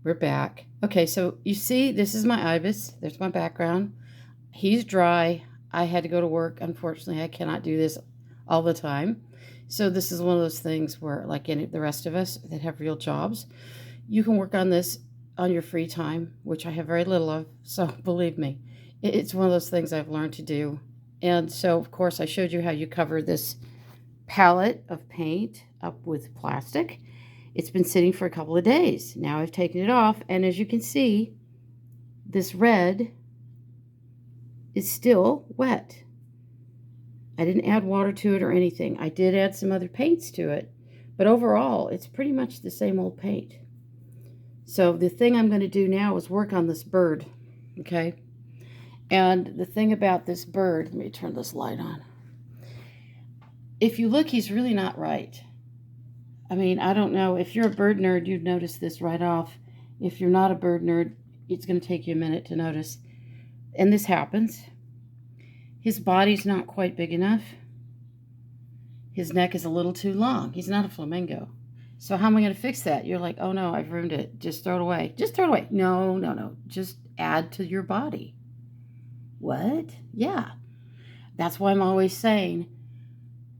We're back. Okay, so you see, this is my Ibis. There's my background. He's dry. I had to go to work. Unfortunately, I cannot do this all the time. So this is one of those things where, like any the rest of us that have real jobs, you can work on this on your free time, which I have very little of. So believe me, it's one of those things I've learned to do. And so, of course, I showed you how you cover this palette of paint up with plastic. It's been sitting for a couple of days. Now I've taken it off, and as you can see, this red is still wet. I didn't add water to it or anything. I did add some other paints to it, but overall, it's pretty much the same old paint. So the thing I'm going to do now is work on this bird, okay? And the thing about this bird, let me turn this light on. If you look, he's really not right. I mean, I don't know. If you're a bird nerd, you'd notice this right off. If you're not a bird nerd, it's going to take you a minute to notice. And this happens. His body's not quite big enough. His neck is a little too long. He's not a flamingo. So how am I going to fix that? You're like, oh no, I've ruined it. Just throw it away. Just throw it away. No, no, no. Just add to your body. What? Yeah. That's why I'm always saying,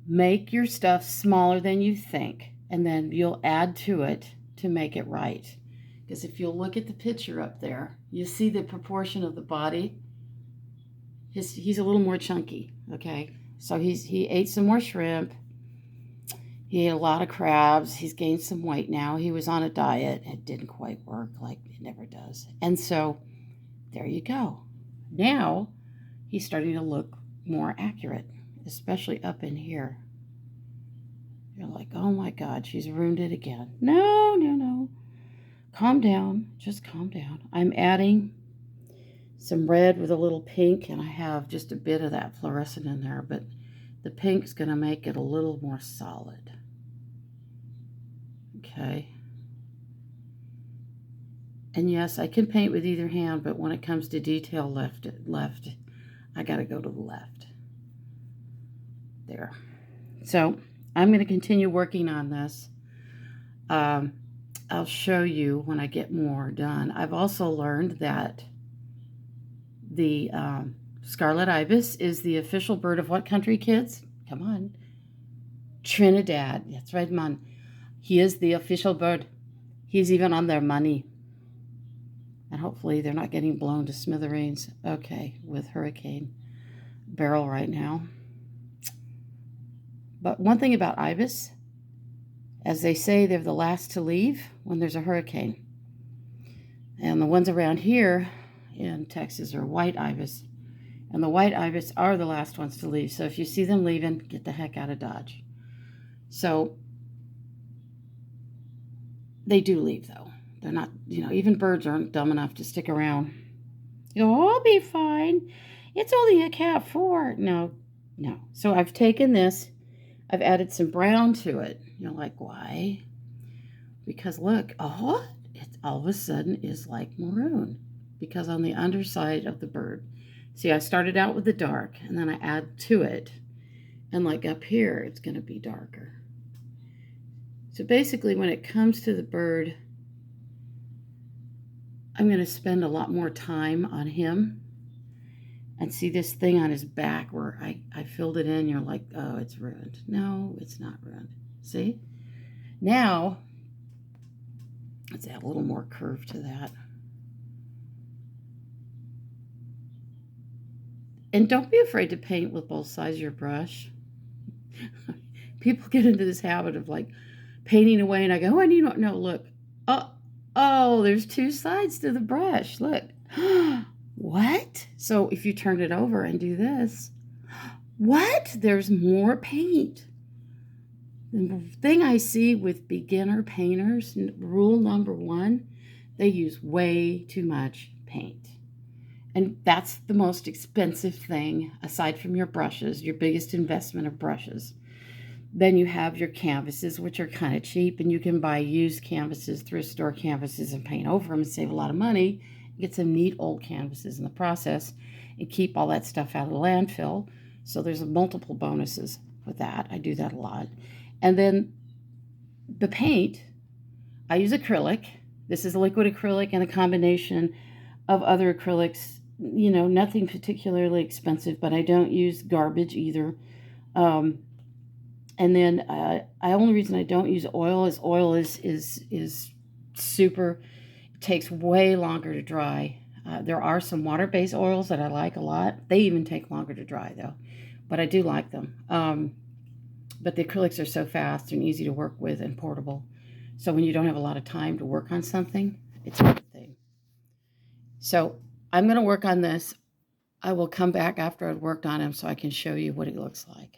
make your stuff smaller than you think, and then you'll add to it to make it right. Because if you'll look at the picture up there, you see the proportion of the body. He's a little more chunky, okay? So he ate some more shrimp. He ate a lot of crabs. He's gained some weight now. He was on a diet. It didn't quite work like it never does. And so there you go. Now he's starting to look more accurate, especially up in here. You're like, oh my God, she's ruined it again. No, no, no. Calm down. Just calm down. I'm adding some red with a little pink, and I have just a bit of that fluorescent in there, but the pink's going to make it a little more solid. Okay. And yes, I can paint with either hand, but when it comes to detail left, I got to go to the left. There. So I'm going to continue working on this. I'll show you when I get more done. I've also learned that the Scarlet Ibis is the official bird of what country, kids? Come on. Trinidad. That's right, man. He is the official bird. He's even on their money. And hopefully they're not getting blown to smithereens. Okay, with Hurricane Beryl right now. But one thing about Ibis, as they say, they're the last to leave when there's a hurricane. And the ones around here in Texas are white Ibis. And the white Ibis are the last ones to leave. So if you see them leaving, get the heck out of Dodge. So they do leave, though. They're not, even birds aren't dumb enough to stick around. Oh, I'll be fine. It's only a cat 4. No. So I've taken this. I've added some brown to it. You're like, why? Because look, it all of a sudden is like maroon. Because on the underside of the bird. See, I started out with the dark, and then I add to it. And like up here, it's going to be darker. So basically, when it comes to the bird, I'm going to spend a lot more time on him. And see this thing on his back where I filled it in. You're like, oh, it's ruined. No, it's not ruined. See? Now, let's add a little more curve to that. And don't be afraid to paint with both sides of your brush. People get into this habit of like painting away, and I go, oh, I need more. No, look. Oh, there's 2 sides to the brush. Look. What? So if you turn it over and do this, what? There's more paint. The thing I see with beginner painters, rule number 1, they use way too much paint. And that's the most expensive thing, aside from your brushes, your biggest investment of brushes. Then you have your canvases, which are kind of cheap, and you can buy used canvases, thrift store canvases, and paint over them and save a lot of money. Get some neat old canvases in the process and keep all that stuff out of the landfill. So there's multiple bonuses with that. I do that a lot. And then the paint, I use acrylic. This is liquid acrylic and a combination of other acrylics. Nothing particularly expensive, but I don't use garbage either. Um, and then only reason I don't use oil is super. It takes way longer to dry. There are some water-based oils that I like a lot. They even take longer to dry though, but I do like them. But the acrylics are so fast and easy to work with and portable. So when you don't have a lot of time to work on something, it's a good thing. So I'm going to work on this. I will come back after I've worked on him so I can show you what it looks like.